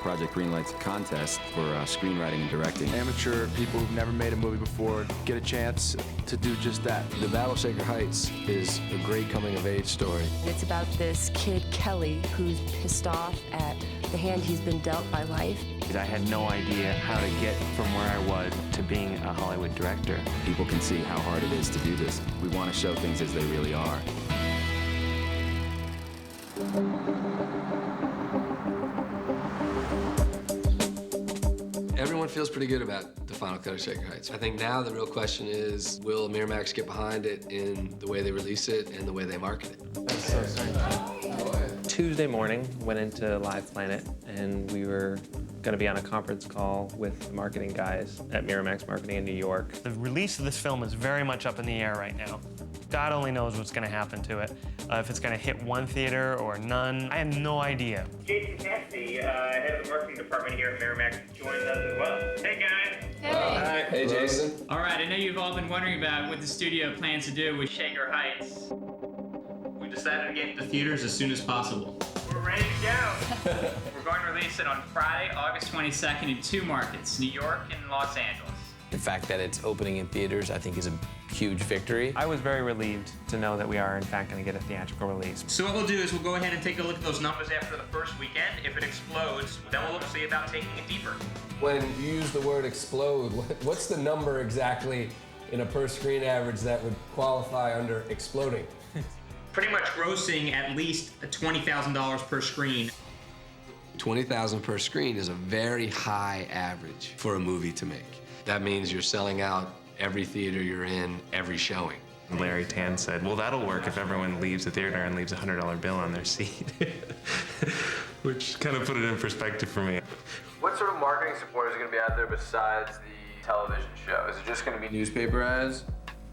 Project Greenlight's a contest for screenwriting and directing. Amateur people who've never made a movie before get a chance to do just that. The Battleshaker Heights is a great coming-of-age story. It's about this kid, Kelly, who's pissed off at the hand he's been dealt by life. I had no idea how to get from where I was to being a Hollywood director. People can see how hard it is to do this. We want to show things as they really are. Everyone feels pretty good about the final cut of Shaker Heights. I think now the real question is, will Miramax get behind it in the way they release it and the way they market it? That's so strange. Tuesday morning, went into Live Planet, and we were going to be on a conference call with the marketing guys at Miramax Marketing in New York. The release of this film is very much up in the air right now. God only knows what's going to happen to it. If it's going to hit one theater or none, I have no idea. Jason Cassidy, head of the marketing department here at Miramax, joins us as well. Hey, guys. Hey. Hey, Jason. All right, I know you've all been wondering about what the studio plans to do with Shaker Heights. We decided to get it to theaters as soon as possible. We're ready to go. We're going to release it on Friday, August 22nd in 2 markets, New York and Los Angeles. The fact that it's opening in theaters, I think, is a huge victory. I was very relieved to know that we are, in fact, going to get a theatrical release. So what we'll do is we'll go ahead and take a look at those numbers after the first weekend. If it explodes, then we'll see about taking it deeper. When you use the word explode, what's the number exactly in a per-screen average that would qualify under exploding? Pretty much grossing at least $20,000 per screen. $20,000 per screen is a very high average for a movie to make. That means you're selling out every theater you're in, every showing. Larry Tan said, well, that'll work if everyone leaves the theater and leaves a $100 bill on their seat. Which kind of put it in perspective for me. What sort of marketing support is going to be out there besides the television show? Is it just going to be newspaper ads?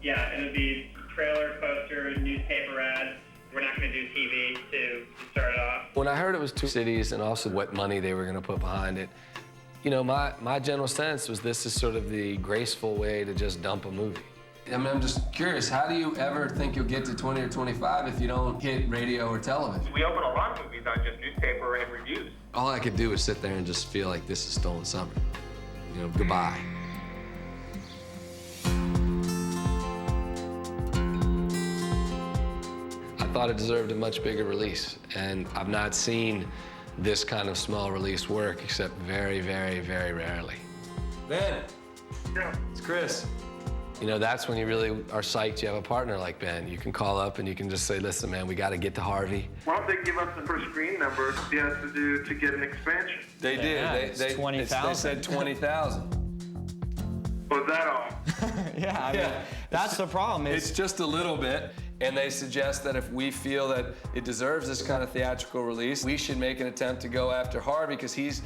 Yeah, it'll be trailer, poster, newspaper ads. We're not going to do TV to start it off. When I heard it was 2 cities and also what money they were going to put behind it, you know, my general sense was this is sort of the graceful way to just dump a movie. I mean, I'm just curious, how do you ever think you'll get to 20 or 25 if you don't hit radio or television? We open a lot of movies on just newspaper and reviews. All I could do was sit there and just feel like this is stolen summer. You know, goodbye. I thought it deserved a much bigger release, and I've not seen this kind of small release work except very, very, very rarely. Ben. Yeah. It's Chris. You know, that's when you really are psyched you have a partner like Ben. You can call up and you can just say, listen, man, we got to get to Harvey. Why don't they give us the first screen number he has to do to get an expansion? They did. Yeah, it's 20,000. They said 20,000. Was that all? Yeah, I mean, that's the problem. It's just a little bit, and they suggest that if we feel that it deserves this kind of theatrical release, we should make an attempt to go after Harvey because he's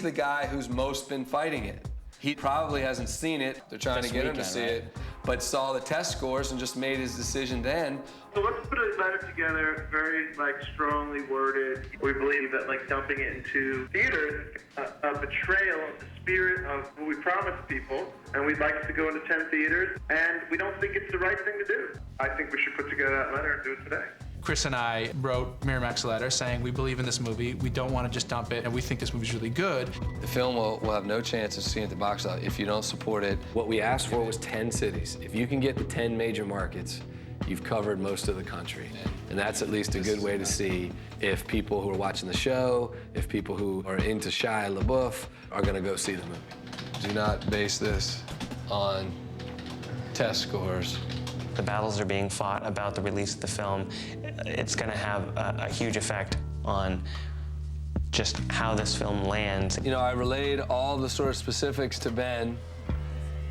the guy who's most been fighting it. He probably hasn't seen it. They're trying to get him to see it, but saw the test scores and just made his decision then. So let's put a letter together, very strongly worded. We believe that dumping it into theaters, a betrayal of the spirit of what we promised people, and we'd like it to go into 10 theaters, and we don't think it's the right thing to do. I think we should put together that letter and do it today. Chris and I wrote Miramax a letter saying we believe in this movie, we don't want to just dump it, and we think this movie's really good. The film will have no chance of seeing it at the box office if you don't support it. What we asked for was 10 cities. If you can get the 10 major markets, you've covered most of the country. And that's at least a good way to see if people who are watching the show, if people who are into Shia LaBeouf are going to go see the movie. Do not base this on test scores. The battles are being fought about the release of the film. It's going to have a huge effect on just how this film lands. You know, I relayed all the sort of specifics to Ben,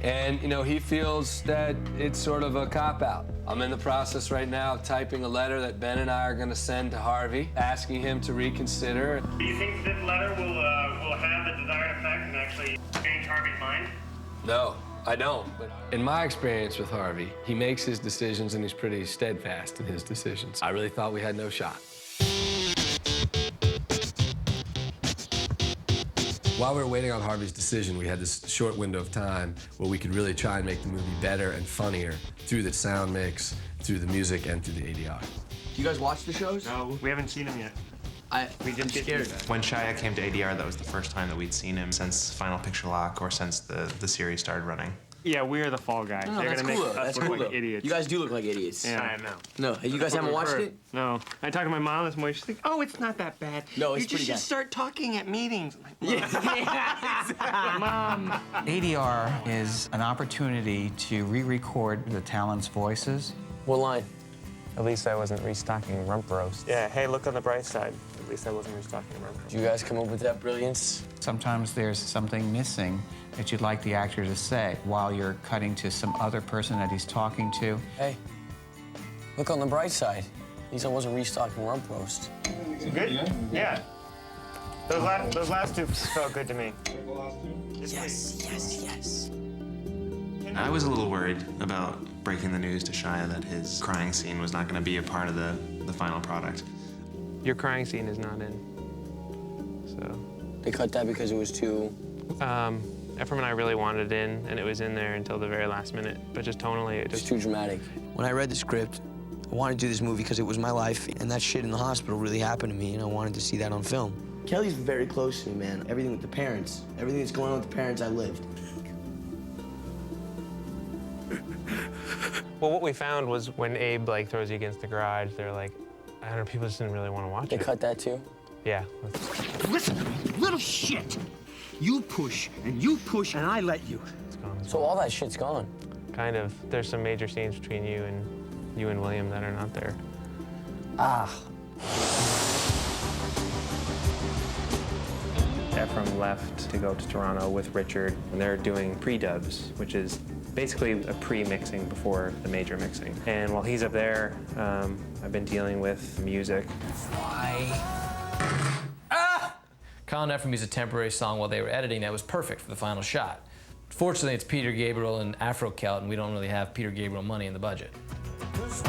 and, you know, he feels that it's sort of a cop-out. I'm in the process right now of typing a letter that Ben and I are going to send to Harvey, asking him to reconsider. Do you think this letter will have the desired effect and actually change Harvey's mind? No, I don't. But in my experience with Harvey, he makes his decisions and he's pretty steadfast in his decisions. I really thought we had no shot. While we were waiting on Harvey's decision, we had this short window of time where we could really try and make the movie better and funnier through the sound mix, through the music, and through the ADR. Do you guys watch the shows? No, we haven't seen them yet. We didn't get scared. When Shia came to ADR, that was the first time that we'd seen him since Final Picture Lock or since the series started running. Yeah, we are the fall guys. No, They're that's gonna cool. make us That's look cool. like idiots. You guys do look like idiots. Yeah, I know. No, you guys haven't watched it? No. I talked to my mom this morning. She's like, "Oh, it's not that bad. No, it's you pretty just bad. start talking at meetings." I'm like, Mom. Mom. ADR is an opportunity to re-record the talent's voices. What line? At least I wasn't restocking rump roast. Yeah. Hey, look on the bright side. At least I wasn't restocking rump roast. Did you guys come up with that brilliance? Sometimes there's something missing that you'd like the actor to say while you're cutting to some other person that he's talking to. Hey, look on the bright side. At least I wasn't restocking rump roast. Good? Yeah. Those last two felt good to me. Yes, yes, yes. I was a little worried about breaking the news to Shia that his crying scene was not going to be a part of the final product. Your crying scene is not in, so. They cut that because it was too... Ephraim and I really wanted it in, and it was in there until the very last minute. But just tonally, it It's just... too dramatic. When I read the script, I wanted to do this movie because it was my life, and that shit in the hospital really happened to me, and I wanted to see that on film. Kelly's very close to me, man. Everything with the parents, everything that's going on with the parents, I lived. Well, what we found was when Abe, like, throws you against the garage, they're like, I don't know, people just didn't really want to watch They it. cut that too? Yeah. Listen to me, little shit. You push, and I let you. It's gone. So all that shit's gone? Kind of. There's some major scenes between you and William that are not there. Ah. Ephraim left to go to Toronto with Richard, and they're doing pre-dubs, which is basically a pre-mixing before the major mixing. And while he's up there, I've been dealing with music. Colin Ephraim used a temporary song while they were editing that was perfect for the final shot. Fortunately, it's Peter Gabriel and Afro Celt, and we don't really have Peter Gabriel money in the budget. Is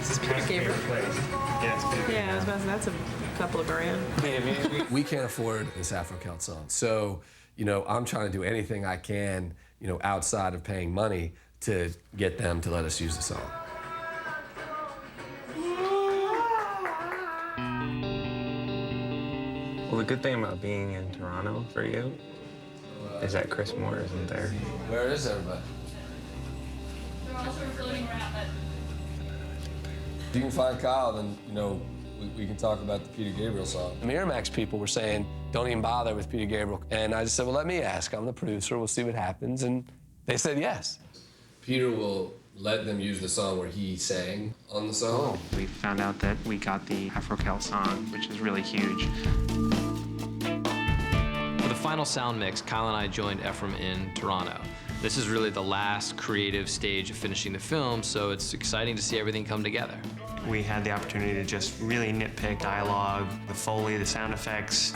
this Peter Gabriel? Yeah, it's Peter Gabriel. Yeah, I was about to say, that's a couple of grand. We can't afford this Afro Celt song. So, you know, I'm trying to do anything I can, you know, outside of paying money to get them to let us use the song. Well, the good thing about being in Toronto for you is that Chris Moore isn't there. Where is everybody? They're all sort of floating around, but... If you can find Kyle, then, you know, we can talk about the Peter Gabriel song. The Miramax people were saying, don't even bother with Peter Gabriel. And I just said, well, let me ask. I'm the producer. We'll see what happens. And they said yes. Peter will let them use the song where he sang on the song. We found out that we got the Afro Celt song, which is really huge. For the final sound mix, Kyle and I joined Ephraim in Toronto. This is really the last creative stage of finishing the film, so it's exciting to see everything come together. We had the opportunity to just really nitpick dialogue, the Foley, the sound effects,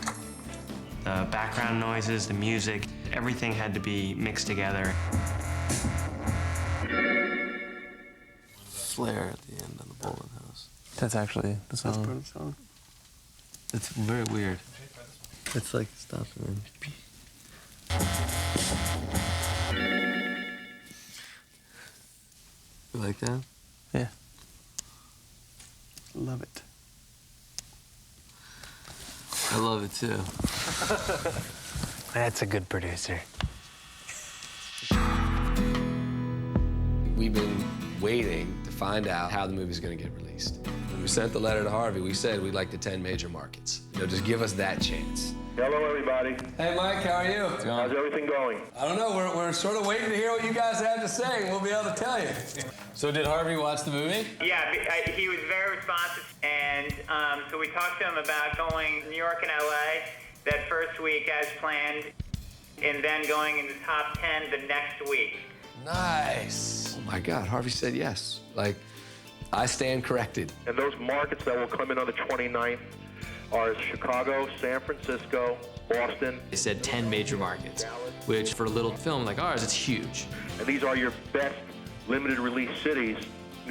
the background noises, the music. Everything had to be mixed together. Flare at the end of the bowling house. That's actually the song. That's part of the song. It's very weird. It's like stuff, man. You like that? Yeah. Love it. I love it too. That's a good producer. We've been waiting to find out how the movie's gonna get released. When we sent the letter to Harvey, we said we'd like the 10 major markets. You know, just give us that chance. Hello, everybody. Hey, Mike, how are you? How's everything going? I don't know, we're sort of waiting to hear what you guys have to say, and we'll be able to tell you. So did Harvey watch the movie? Yeah, he was very responsive, and so we talked to him about going to New York and LA that first week as planned, and then going in the top 10 the next week. Nice. Oh my God, Harvey said yes. Like, I stand corrected. And those markets that will come in on the 29th are Chicago, San Francisco, Boston. They said 10 major markets, which for a little film like ours, it's huge. And these are your best limited release cities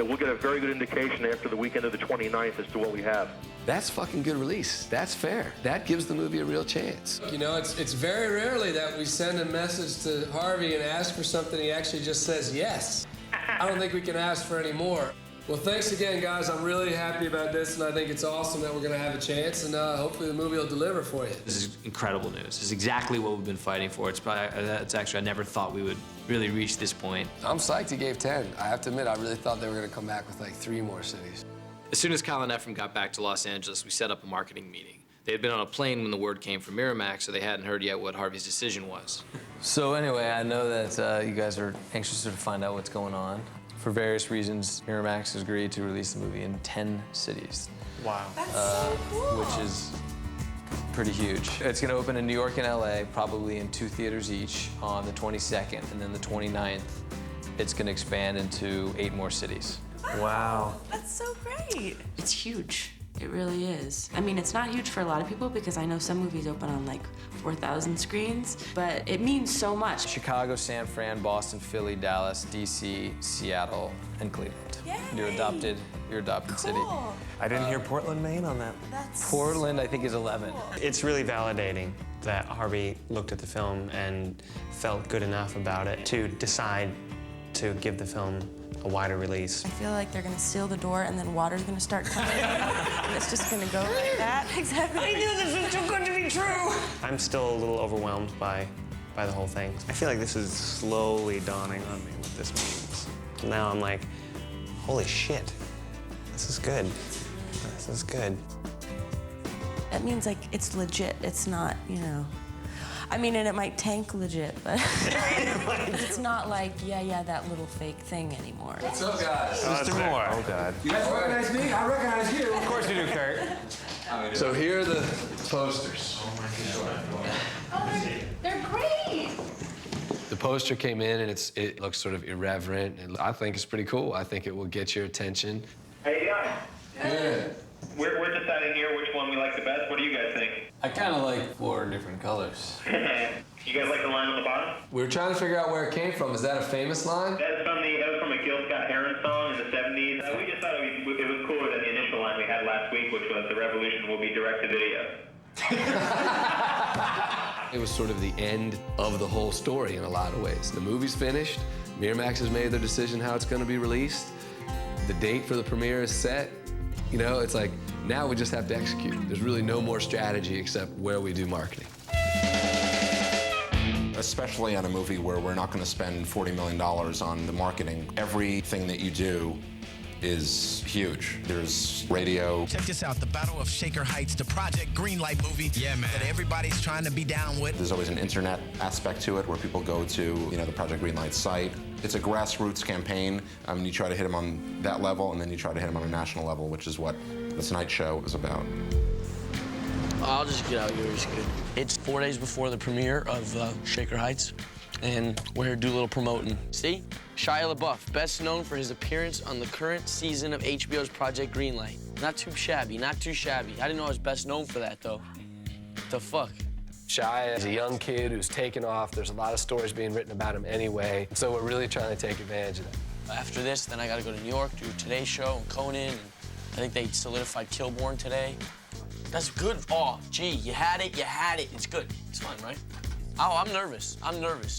we'll get a very good indication after the weekend of the 29th as to what we have. That's fucking good release. That's fair. That gives the movie a real chance. You know, it's very rarely that we send a message to Harvey and ask for something he actually just says yes. I don't think we can ask for any more. Well, thanks again, guys. I'm really happy about this, and I think it's awesome that we're going to have a chance, and hopefully the movie will deliver for you. This is incredible news. This is exactly what we've been fighting for. It's actually, I never thought we would really reach this point. I'm psyched he gave 10. I have to admit, I really thought they were going to come back with like 3 more cities. As soon as Kyle and Ephraim got back to Los Angeles, we set up a marketing meeting. They had been on a plane when the word came from Miramax, so they hadn't heard yet what Harvey's decision was. So anyway, I know that you guys are anxious to find out what's going on. For various reasons, Miramax has agreed to release the movie in 10 cities. Wow. That's so cool. Which is pretty huge. It's going to open in New York and LA, probably in 2 theaters each on the 22nd, and then the 29th, it's going to expand into 8 more cities. Wow. That's so great. It's huge. It really is. I mean, it's not huge for a lot of people because I know some movies open on like 4,000 screens, but it means so much. Chicago, San Fran, Boston, Philly, Dallas, DC, Seattle, and Cleveland. Yay. Your adopted city. I didn't hear Portland, Maine on that. Portland, I think, is 11. It's really validating that Harvey looked at the film and felt good enough about it to decide to give the film a wider release. I feel like they're gonna seal the door and then water's gonna start coming in and it's just gonna go like that. Exactly. I knew this was too good to be true. I'm still a little overwhelmed by the whole thing. I feel like this is slowly dawning on me what this means. Now I'm like, holy shit, this is good. This is good. That means like it's legit. It's not, you know. I mean, and it might tank legit, but it's not like, yeah, that little fake thing anymore. What's up, guys? Mr. Moore. Oh, God. You guys recognize me? I recognize you. Of course you do, Kurt. So here are the posters. Oh, they're great. The poster came in, and it looks sort of irreverent. And I think it's pretty cool. I think it will get your attention. How you doing? Good. We're deciding here which one we like the best. What do you guys think? I kind of like 4 different colors. You guys like the line on the bottom? We were trying to figure out where it came from. Is that a famous line? That was from a Gil Scott-Heron song in the 70s. We just thought it was cooler than the initial line we had last week, which was "The revolution will be direct-to-video." It was sort of the end of the whole story in a lot of ways. The movie's finished. Miramax has made their decision how it's going to be released. The date for the premiere is set. You know, it's like, now we just have to execute. There's really no more strategy except where we do marketing. Especially on a movie where we're not going to spend $40 million on the marketing. Everything that you do is huge. There's radio. Check this out, the Battle of Shaker Heights, the Project Greenlight movie. Yeah, man. That everybody's trying to be down with. There's always an internet aspect to it where people go to, the Project Greenlight site. It's a grassroots campaign. You try to hit them on that level, and then you try to hit them on a national level, which is what The Tonight Show is about. I'll just get out yours, good. It's 4 days before the premiere of Shaker Heights, and we're here to do a little promoting. See? Shia LaBeouf, best known for his appearance on the current season of HBO's Project Greenlight. Not too shabby, not too shabby. I didn't know I was best known for that, though. The fuck? Shia is a young kid who's taken off. There's a lot of stories being written about him anyway, so we're really trying to take advantage of that. After this, then I gotta go to New York, do Today Show and Conan, and I think they solidified Kilborn today. That's good. Oh, gee, you had it. It's good. It's fine, right? Oh, I'm nervous.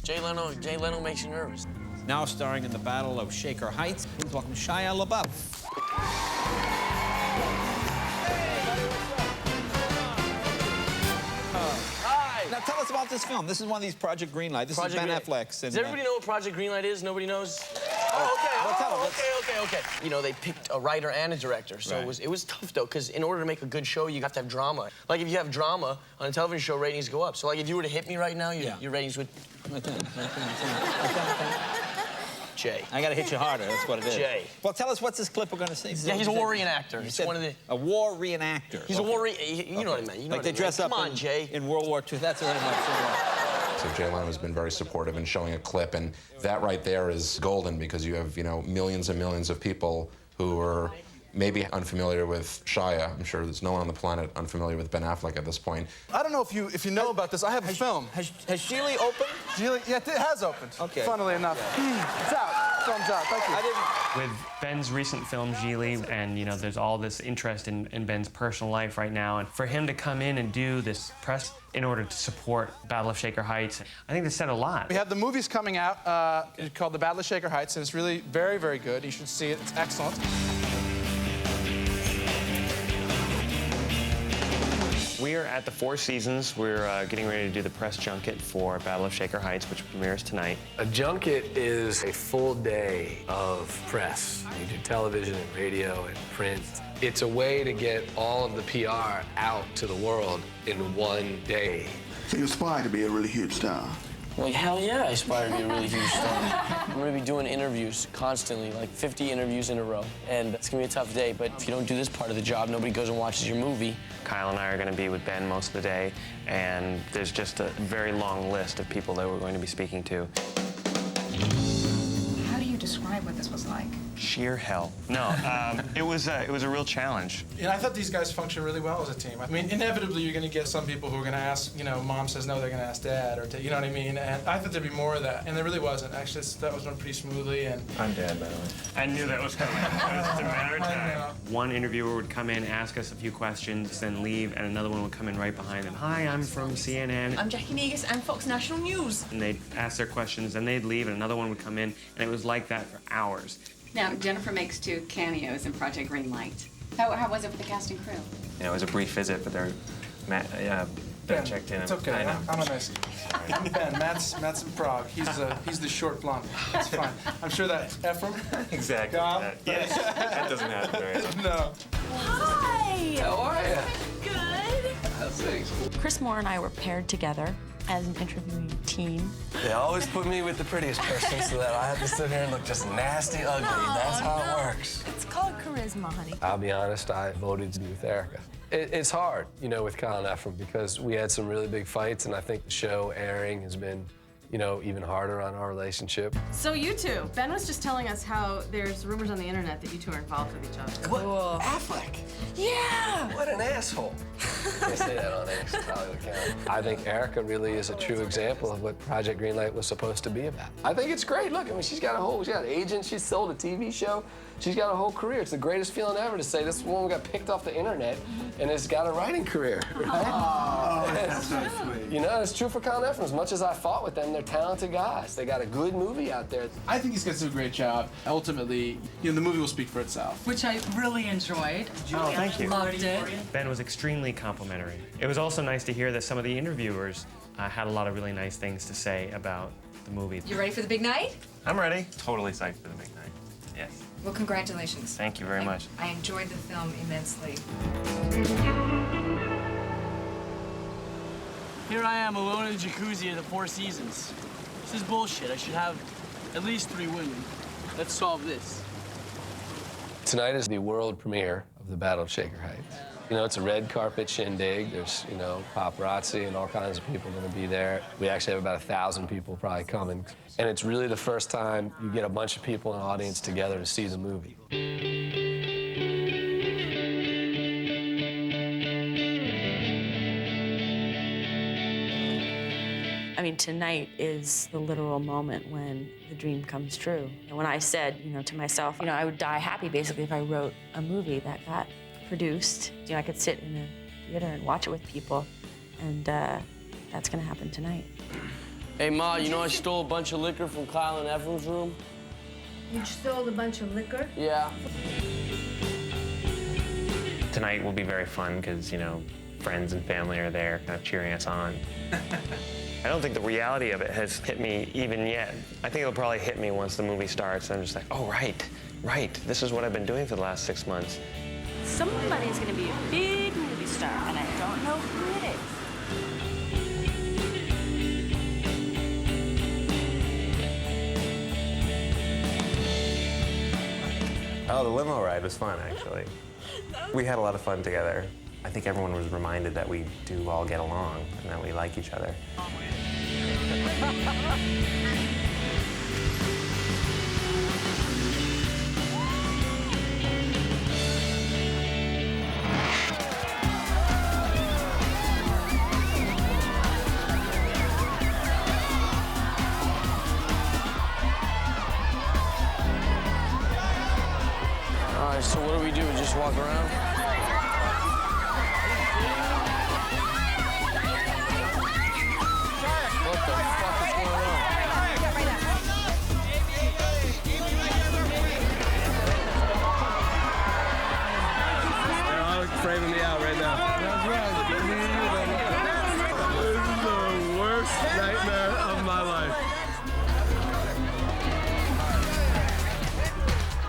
Jay Leno makes you nervous. Now starring in the Battle of Shaker Heights, please welcome Shia LaBeouf. Hi. Now tell us about this film. This is one of these Project Greenlight. This is Ben Affleck's. Does everybody know what Project Greenlight is? Nobody knows? Okay. You know, they picked a writer and a director, so it was tough, though, because in order to make a good show, you have to have drama. Like, if you have drama on a television show, ratings go up. So, like, if you were to hit me right now, your ratings would... Right there. Jay. I gotta hit you harder, that's what it is. Jay. Well, tell us, what's this clip we're gonna see? Yeah, he's a war reenactor. It's one of the... A war reenactor. He's a war you know what I mean. You know like they dress up in World War II. That's what I So Jay Leno has been very supportive in showing a clip, and that right there is golden because you have, millions and millions of people who are maybe unfamiliar with Shia. I'm sure there's no one on the planet unfamiliar with Ben Affleck at this point. I don't know if you know about this. I have a film. Has Sheely opened? Yeah, it has opened. Okay. Funnily enough. It's out. thumbs up. Thank you. With Ben's recent film, Gigli, and there's all this interest in Ben's personal life right now, and for him to come in and do this press in order to support Battle of Shaker Heights, I think this said a lot. We have the movies coming out called The Battle of Shaker Heights, and it's really very, very good. You should see it. It's excellent. We are at the Four Seasons. We're getting ready to do the press junket for Battle of Shaker Heights, which premieres tonight. A junket is a full day of press. You do television and radio and print. It's a way to get all of the PR out to the world in one day. So you aspire to be a really huge star? Well, hell yeah, I aspire to be a really huge star. I'm gonna be doing interviews constantly, like 50 interviews in a row. And it's gonna be a tough day, but if you don't do this part of the job, nobody goes and watches your movie. Kyle and I are going to be with Ben most of the day, and there's just a very long list of people that we're going to be speaking to. How do you describe what this was like? Sheer hell. No, it was a real challenge. Yeah, I thought these guys functioned really well as a team. I mean, inevitably, you're going to get some people who are going to ask, mom says no, they're going to ask dad, or you know what I mean? And I thought there'd be more of that, and there really wasn't. Actually, that was run pretty smoothly. And I'm dad, by the way. I knew that was coming. It was just a matter of time. One interviewer would come in, ask us a few questions, then leave, and another one would come in right behind them. Hi, I'm from CNN. I'm Jackie Negus, I'm Fox National News. And they'd ask their questions, then they'd leave, and another one would come in, and it was like that for hours. Now, Jennifer makes 2 cameos in Project Greenlight. How was it with the cast and crew? It was a brief visit, but Ben checked in. It's okay. I know. I'm a nice guy. I'm Ben. Matt's in Prague. He's the short blonde. It's fine. I'm sure that Ephraim. Exactly. Yes. That doesn't happen very often. No. Hi! How are you? Good. How's things? Chris Moore and I were paired together as an interviewing team. They always put me with the prettiest person so that I have to sit here and look just nasty ugly. That's how it works. It's called charisma, honey. I'll be honest, I voted to be with Erica. It's hard, with Kyle and Ephraim because we had some really big fights, and I think the show airing has been, even harder on our relationship. So you two, Ben was just telling us how there's rumors on the internet that you two are involved with each other. What? Affleck? Yeah! What an asshole. Can't say that on air, so probably would count. I think Erica really is a true example of what Project Greenlight was supposed to be about. I think it's great. Look, she's got an agent, she's sold a TV show, she's got a whole career. It's the greatest feeling ever to say this woman got picked off the internet and has got a writing career, right? Oh, that's so sweet. It's true for Kyle and Ephraim. As much as I fought with them, they're talented guys. They got a good movie out there. I think he's going to do a great job. Ultimately, the movie will speak for itself. Which I really enjoyed. Oh, thank you. Loved it. Ben was extremely complimentary. It was also nice to hear that some of the interviewers had a lot of really nice things to say about the movie. You ready for the big night? I'm ready. Totally psyched for the big night. Yes. Well, congratulations. Thank you very much. I enjoyed the film immensely. Here I am alone in the jacuzzi at the Four Seasons. This is bullshit. I should have at least 3 women. Let's solve this. Tonight is the world premiere of the Battle of Shaker Heights. It's a red carpet shindig. There's, paparazzi and all kinds of people going to be there. We actually have about 1,000 people probably coming. And it's really the first time you get a bunch of people in an audience together to see the movie. I mean, tonight is the literal moment when the dream comes true. And when I said, to myself, I would die happy basically if I wrote a movie that got produced. I could sit in a theater and watch it with people, and that's gonna happen tonight. Hey, Ma, I stole a bunch of liquor from Kyle and Ephraim's room? You stole a bunch of liquor? Yeah. Tonight will be very fun because, friends and family are there kind of cheering us on. I don't think the reality of it has hit me even yet. I think it'll probably hit me once the movie starts. I'm just like, oh, right. This is what I've been doing for the last 6 months. Somebody's gonna be a big movie star, and I don't know who it is. Oh, the limo ride was fun, actually. We had a lot of fun together. I think everyone was reminded that we do all get along and that we like each other. So what do we do? We just walk around? What the fuck is going on? They're framing me out right now. That's right. Good meeting you, baby. This is the worst nightmare of my life.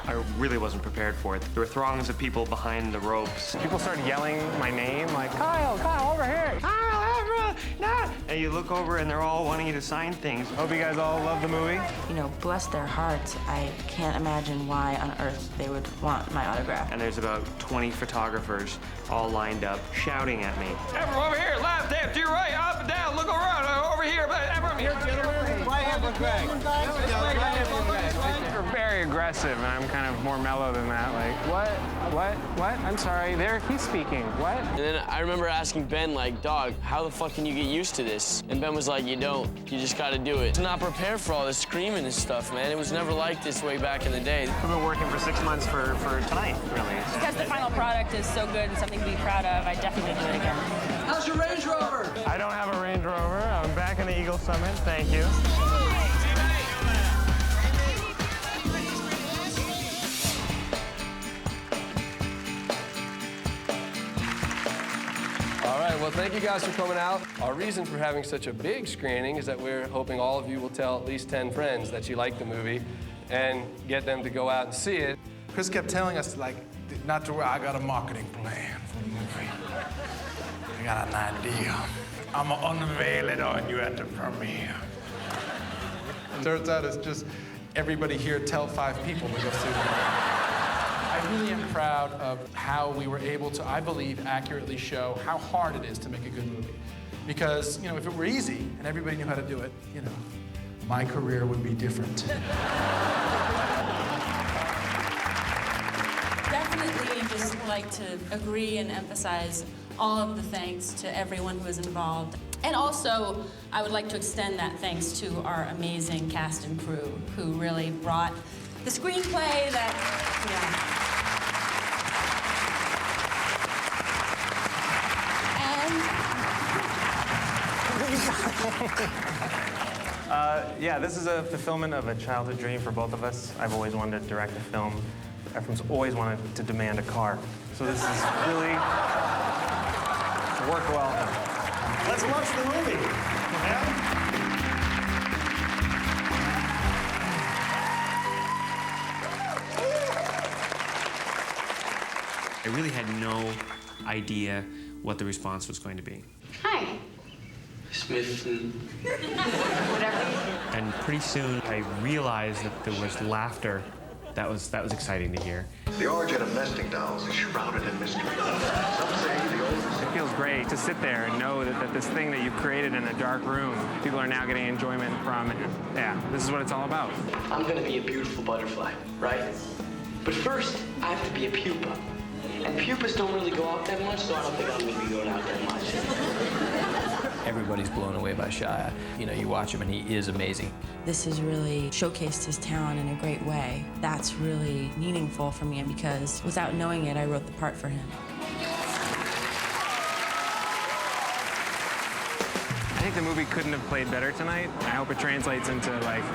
I really wasn't prepared for it. There were throngs of people behind the ropes. People started yelling my name, like, Kyle, Kyle, over here. Kyle, Ezra, nah. And you look over and they're all wanting you to sign things. Hope you guys all love the movie. You know, bless their hearts, I can't imagine why on earth they would want my autograph. And there's about 20 photographers all lined up, shouting at me. Everyone over here, left, left, to your right, up and down, look around, over here, everyone here, gentlemen. Right hand for Greg. They're very aggressive, and I'm kind of more mellow than that. Like, what? I'm sorry, he's speaking, what? And then I remember asking Ben, like, dog, how the fuck can you get used to this? And Ben was like, you don't. You just gotta do it. I'm not prepared for all this screaming and stuff, man. It was never like this way back in the day. I've been working for 6 months for tonight, really. Because the final product is so good and something to be proud of, I definitely do it again. How's your Range Rover? I don't have a Range Rover. I'm back in the Eagle Summit. Thank you. All right, well, thank you guys for coming out. Our reason for having such a big screening is that we're hoping all of you will tell at least 10 friends that you like the movie and get them to go out and see it. Chris kept telling us, like, not to worry, I got a marketing plan for the movie. I got an idea. I'm gonna unveil it on you at the premiere. Turns out it's just everybody here tell 5 people to go see the movie. I really am proud of how we were able to, I believe, accurately show how hard it is to make a good movie. Because, you know, if it were easy and everybody knew how to do it, you know, my career would be different. Definitely just like to agree and emphasize all of the thanks to everyone who was involved. And also, I would like to extend that thanks to our amazing cast and crew who really brought the screenplay that, Yeah, this is a fulfillment of a childhood dream for both of us. I've always wanted to direct a film. Ephraim's always wanted to demand a car. So this is really worked well. Let's watch the movie. I really had no idea what the response was going to be. Hi. Smith and... And pretty soon I realized that there was laughter. That was exciting to hear. The origin of nesting dolls is shrouded in mystery. Some say the oldest. It feels great to sit there and know that this thing that you've created in a dark room, people are now getting enjoyment from it. Yeah, this is what it's all about. I'm gonna be a beautiful butterfly, right? But first, I have to be a pupa. And pupas don't really go out that much, so I don't think I'm gonna be going out that much. Everybody's blown away by Shia. You know, you watch him and he is amazing. This has really showcased his talent in a great way. That's really meaningful for me because without knowing it, I wrote the part for him. I think the movie couldn't have played better tonight. I hope it translates into, like,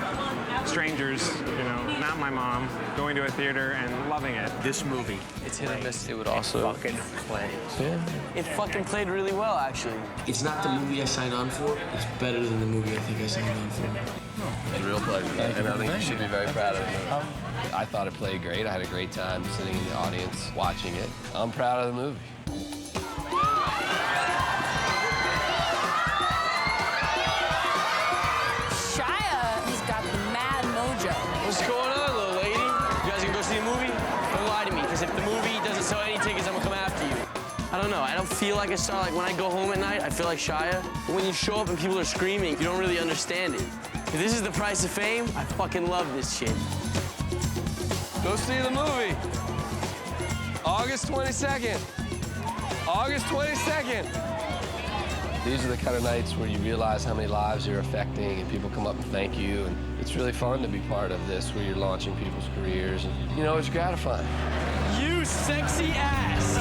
strangers, you know, not my mom, going to a theater and loving it. This movie, It's hit or miss. It would also fucking play. Yeah. It fucking played really well, actually. It's not the movie I signed on for. It's better than the movie I think I signed on for. It's a real pleasure, and I think you should be very proud of it. I thought it played great. I had a great time sitting in the audience watching it. I'm proud of the movie. What's going on, little lady? You guys gonna go see a movie? Don't lie to me, because if the movie doesn't sell any tickets, I'm gonna come after you. I don't know, I don't feel like a star. Like when I go home at night, I feel like Shia. But when you show up and people are screaming, you don't really understand it. If this is the price of fame, I fucking love this shit. Go see the movie. August 22nd. August 22nd. These are the kind of nights where you realize how many lives you're affecting and people come up and thank you. And it's really fun to be part of this, where you're launching people's careers. And, you know, it's gratifying. You you sexy ass.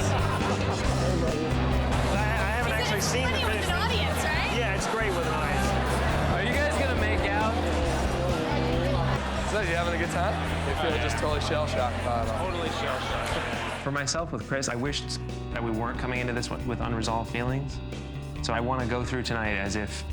I haven't actually seen the finished thing. Audience, right? Yeah, it's great with an audience. Are you guys gonna make out? So you having a good time? You feel just totally shell-shocked by it all. Totally shell-shocked. For myself with Chris, I wished that we weren't coming into this with unresolved feelings. So I want to go through tonight as if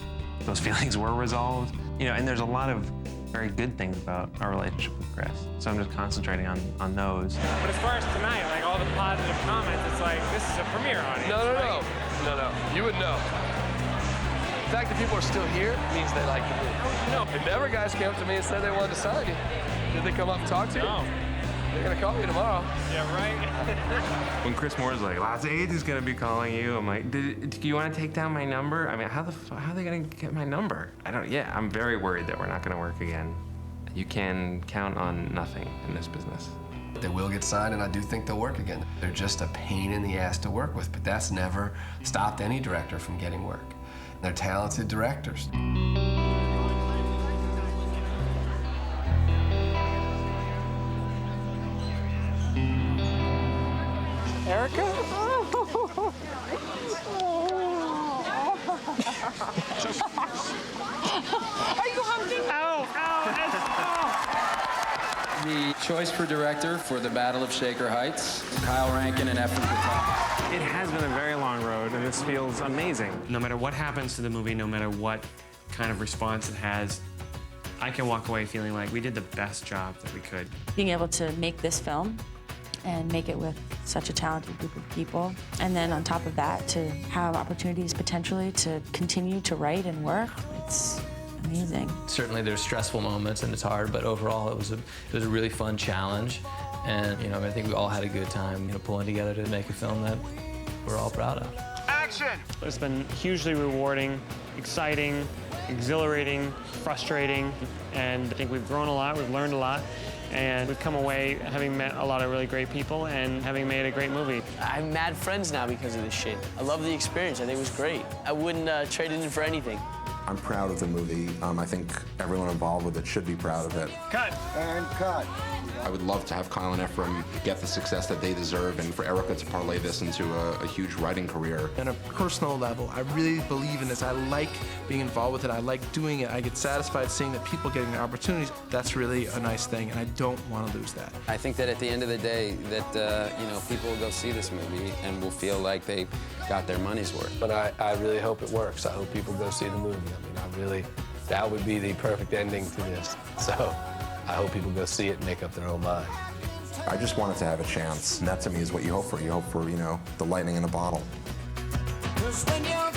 those feelings were resolved. You know, and there's a lot of very good things about our relationship with Chris. So I'm just concentrating on those. But as far as tonight, like all the positive comments, it's like, this is a premiere audience. No. You would know. The fact that people are still here means they like the movie. No. If ever guys came up to me and said they wanted to sign you, did they come up and talk to you? No. They're gonna call you tomorrow. Yeah, right? When Chris Moore's like, Last Age is gonna be calling you, I'm like, do you want to take down my number? I mean, how are they gonna get my number? I'm very worried that we're not gonna work again. You can count on nothing in this business. They will get signed, and I do think they'll work again. They're just a pain in the ass to work with, but that's never stopped any director from getting work. They're talented directors. Erica? Are you humping? The choice for director for the Battle of Shaker Heights, Kyle Rankin and Ephraim Patel. It has been a very long road, and this feels amazing. No matter what happens to the movie, no matter what kind of response it has, I can walk away feeling like we did the best job that we could. Being able to make this film and make it with such a talented group of people, and then on top of that, to have opportunities potentially to continue to write and work, it's amazing. Certainly there's stressful moments and it's hard, but overall it was a really fun challenge. And I think we all had a good time pulling together to make a film that we're all proud of. Action! It's been hugely rewarding, exciting, exhilarating, frustrating, and I think we've grown a lot, we've learned a lot, and we've come away having met a lot of really great people and having made a great movie. I have mad friends now because of this shit. I love the experience. I think it was great. I wouldn't trade it in for anything. I'm proud of the movie. I think everyone involved with it should be proud of it. Cut! And cut. I would love to have Kyle and Ephraim get the success that they deserve, and for Erica to parlay this into a huge writing career. On a personal level, I really believe in this. I like being involved with it. I like doing it. I get satisfied seeing that people getting the opportunities. That's really a nice thing, and I don't want to lose that. I think that at the end of the day, that people will go see this movie and will feel like they got their money's worth. But I really hope it works. I hope people go see the movie. That would be the perfect ending to this. So I hope people go see it and make up their own mind. I just want it to have a chance. And that to me is what you hope for. You hope for, the lightning in a bottle. 'Cause when you're